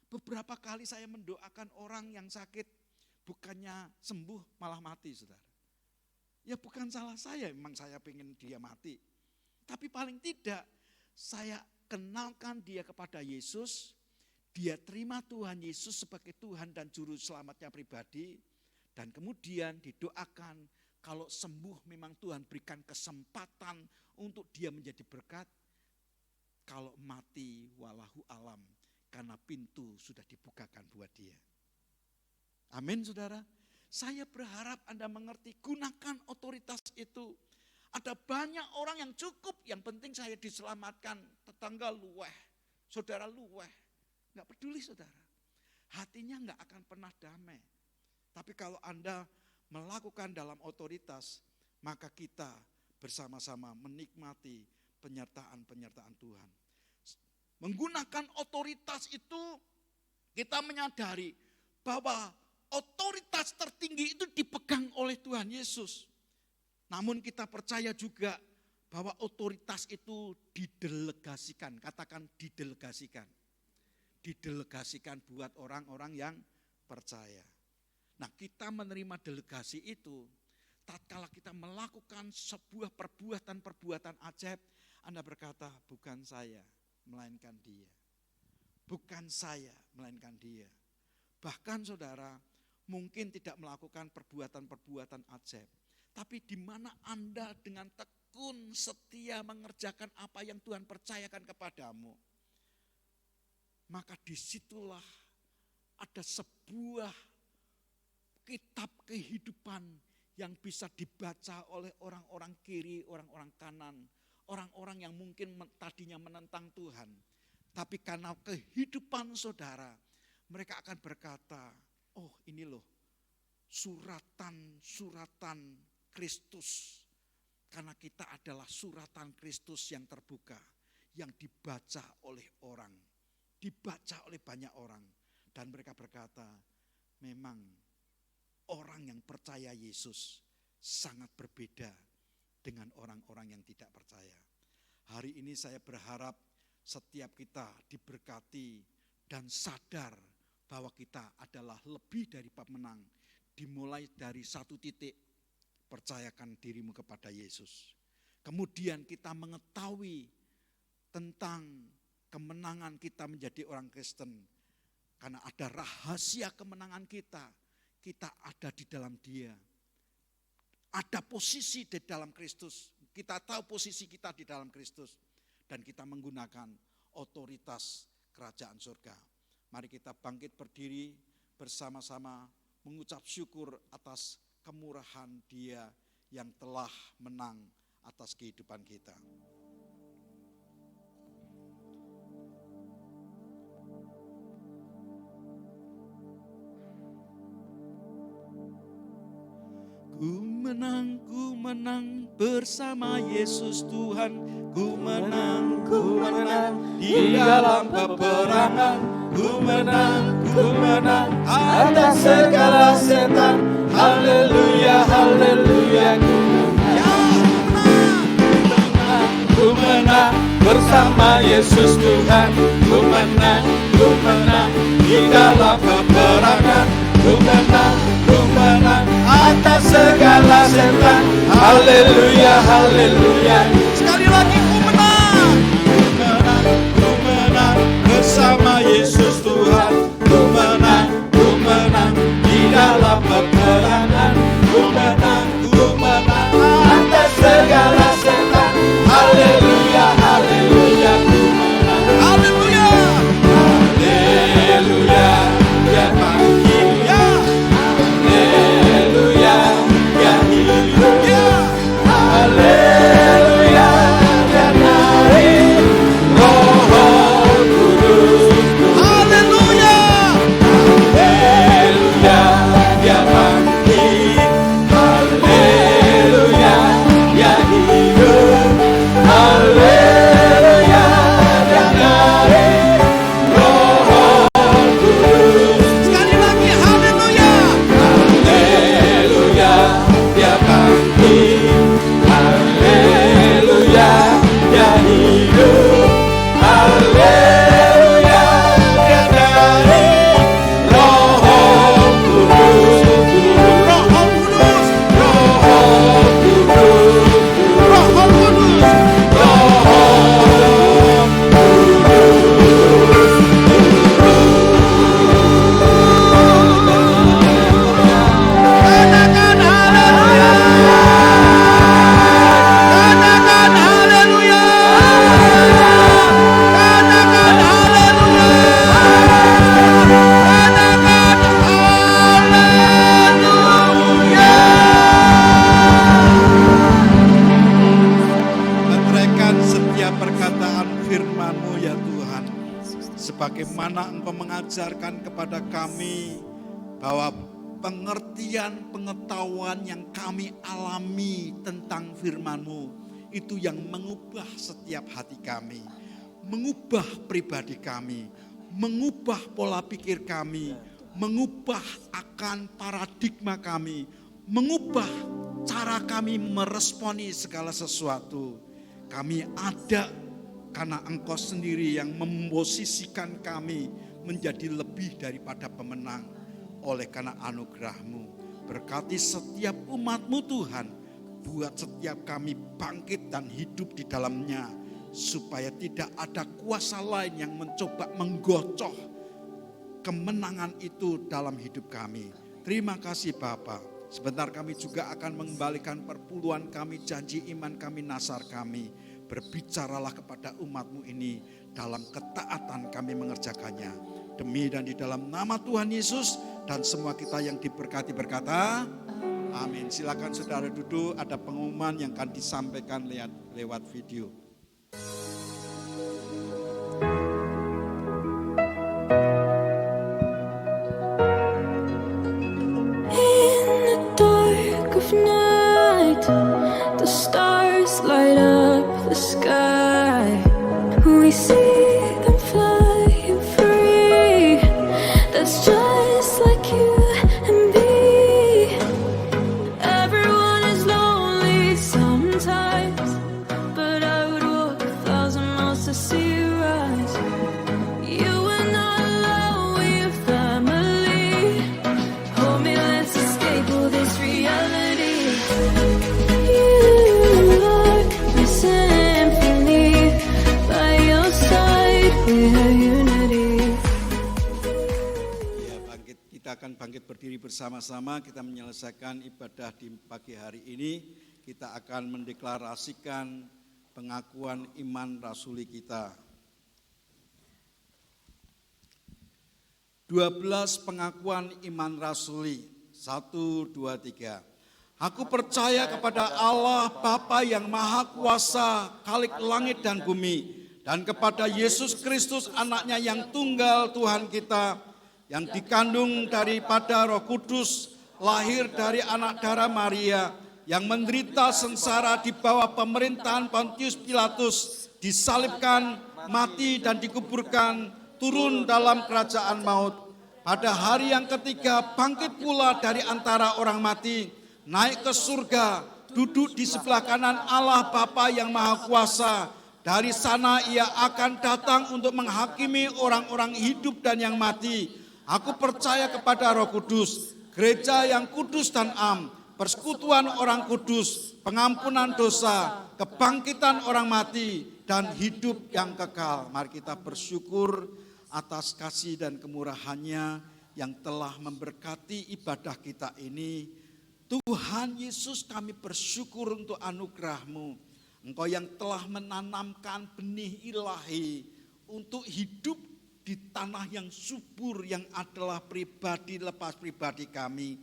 S2: Beberapa kali saya mendoakan orang yang sakit, bukannya sembuh malah mati, Saudara. Ya bukan salah saya, memang saya pengen dia mati. Tapi paling tidak saya kenalkan dia kepada Yesus, dia terima Tuhan Yesus sebagai Tuhan dan Juru Selamatnya pribadi, dan kemudian didoakan kalau sembuh memang Tuhan berikan kesempatan untuk dia menjadi berkat. Kalau mati walahu alam, karena pintu sudah dibukakan buat dia. Amin, Saudara. Saya berharap Anda mengerti, gunakan otoritas itu. Ada banyak orang yang cukup, yang penting saya diselamatkan. Tetangga luweh, saudara luweh. Enggak peduli, Saudara. Hatinya enggak akan pernah damai. Tapi kalau Anda melakukan dalam otoritas, maka kita bersama-sama menikmati penyertaan Tuhan. Menggunakan otoritas itu, kita menyadari bahwa otoritas tertinggi itu dipegang oleh Tuhan Yesus. Namun kita percaya juga bahwa otoritas itu didelegasikan. Katakan didelegasikan. Didelegasikan buat orang-orang yang percaya. Nah, kita menerima delegasi itu, tatkala kita melakukan sebuah perbuatan ajaib, Anda berkata, bukan saya, melainkan dia. Bukan saya, melainkan dia. Bahkan saudara, mungkin tidak melakukan perbuatan ajaib. Tapi di mana Anda dengan tekun setia mengerjakan apa yang Tuhan percayakan kepadamu, maka disitulah ada sebuah kitab kehidupan yang bisa dibaca oleh orang-orang kiri, orang-orang kanan, orang-orang yang mungkin tadinya menentang Tuhan. Tapi karena kehidupan saudara, mereka akan berkata, oh ini loh suratan Kristus. Karena kita adalah suratan Kristus yang terbuka, yang dibaca oleh orang, dibaca oleh banyak orang. Dan mereka berkata, memang orang yang percaya Yesus sangat berbeda dengan orang-orang yang tidak percaya. Hari ini saya berharap setiap kita diberkati dan sadar bahwa kita adalah lebih dari pemenang. Dimulai dari satu titik, percayakan dirimu kepada Yesus. Kemudian kita mengetahui tentang kemenangan kita menjadi orang Kristen. Karena ada rahasia kemenangan kita ada di dalam Dia. Ada posisi di dalam Kristus. Kita tahu posisi kita di dalam Kristus. Dan kita menggunakan otoritas kerajaan surga. Mari kita bangkit berdiri bersama-sama mengucap syukur atas kemurahan Dia yang telah menang atas kehidupan kita. Ku menang bersama Yesus Tuhan. Ku menang di dalam peperangan. Ku menang atas segala setan. Haleluya, haleluya. Ku menang bersama Yesus Tuhan. Ku menang di dalam peperangan. Ku menang atas segala setan. Haleluya, haleluya. Sekali lagi ku menang bersama Yesus Tuhan. Ku menang kemenangan, ku menang atas segala setan. Haleluya, haleluya, ku menang. Haleluya, haleluya, dia bangkit ya. Haleluya, dia hidup ya. Haleluya, dia naik Roh Kudus. Haleluya, haleluya, dia bangkit. Haleluya, dia hidup. Haleluya, dia naik Roh Kudus. Sekali lagi, haleluya, haleluya, dia bangkit. Haleluya, dia hidup. Haleluya, dia naik Roh Kudus. Roh Kudus, Roh Kudus, Roh Kudus, Katakan haleluya. Katakan haleluya. Katakan haleluya. Katakan haleluya. Meteraikan setiap perkataan firman-Mu ya Tuhan. Sebagaimana Engkau mengajarkan kepada kami bahwa pengertian, pengetahuan yang kami alami tentang firman-Mu itu yang mengubah setiap hati kami, mengubah pribadi kami, mengubah pola pikir kami, mengubah akan paradigma kami, mengubah cara kami meresponi segala sesuatu. Kami ada karena Engkau sendiri yang memposisikan kami menjadi lebih daripada pemenang. Oleh karena anugerah-Mu, berkati setiap umat-Mu Tuhan, buat setiap kami bangkit dan hidup di dalamnya, supaya tidak ada kuasa lain yang mencoba menggocoh kemenangan itu dalam hidup kami. Terima kasih Bapa. Sebentar kami juga akan mengembalikan perpuluhan kami, janji iman kami, nasar kami. Berbicaralah kepada umat-Mu ini dalam ketaatan kami mengerjakannya. Demi dan di dalam nama Tuhan Yesus, dan semua kita yang diberkati berkata, amin. Silakan saudara duduk, ada pengumuman yang akan disampaikan lewat video.
S3: In the dark of night, the stars light up the sky. We see them flying free. That's just like you and me. Everyone is lonely sometimes, but I would walk 1,000 miles to see you rise. You are not alone, we are family. Hold me, let's escape all this reality. You are my symphony. By your side, we are unity.
S2: Ya, kita akan bangkit berdiri bersama-sama. Kita menyelesaikan ibadah di pagi hari ini. Kita akan mendeklarasikan pengakuan iman rasuli kita. 12 pengakuan iman rasuli. 1, 2, 3. Aku percaya kepada Allah Bapa yang Maha Kuasa, Khalik langit dan bumi, dan kepada Yesus Kristus anaknya yang tunggal Tuhan kita, yang dikandung daripada Roh Kudus, lahir dari anak darah Maria, yang menderita sengsara di bawah pemerintahan Pontius Pilatus, disalibkan, mati dan dikuburkan, turun dalam kerajaan maut. Pada hari yang ketiga bangkit pula dari antara orang mati, naik ke surga, duduk di sebelah kanan Allah Bapa yang Maha Kuasa. Dari sana ia akan datang untuk menghakimi orang-orang hidup dan yang mati. Aku percaya kepada Roh Kudus, gereja yang kudus dan am, persekutuan orang kudus, pengampunan dosa, kebangkitan orang mati, dan hidup yang kekal. Mari kita bersyukur atas kasih dan kemurahannya yang telah memberkati ibadah kita ini. Tuhan Yesus, kami bersyukur untuk anugerah-Mu. Engkau yang telah menanamkan benih ilahi untuk hidup di tanah yang subur yang adalah pribadi lepas pribadi kami.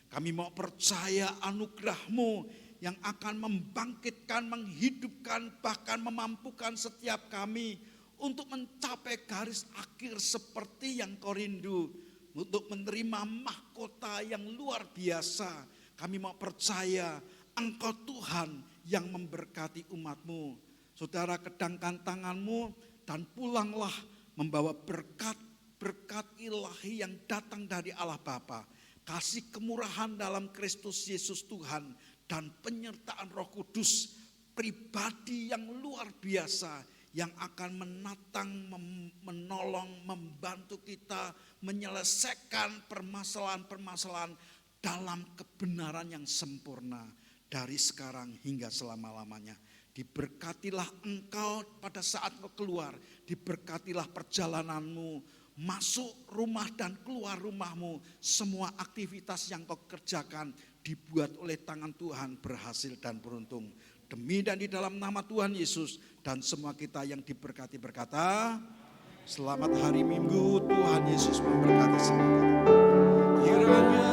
S2: Kami mau percaya anugerah-Mu yang akan membangkitkan, menghidupkan, bahkan memampukan setiap kami untuk mencapai garis akhir seperti yang Kau rindu, untuk menerima mahkota yang luar biasa. Kami mau percaya Engkau Tuhan yang memberkati umat-Mu. Saudara, kedangkan tangan-Mu dan pulanglah membawa berkat ilahi yang datang dari Allah Bapa, kasih kemurahan dalam Kristus Yesus Tuhan, dan penyertaan Roh Kudus, pribadi yang luar biasa yang akan menatang, menolong, membantu kita menyelesaikan permasalahan-permasalahan dalam kebenaran yang sempurna dari sekarang hingga selama-lamanya. Diberkatilah engkau pada saat kau keluar, diberkatilah perjalananmu, masuk rumah dan keluar rumahmu, semua aktivitas yang kau kerjakan dibuat oleh tangan Tuhan berhasil dan beruntung. Demi dan di dalam nama Tuhan Yesus, dan semua kita yang diberkati berkata, selamat hari Minggu, Tuhan Yesus memberkati semua kita. Kiranya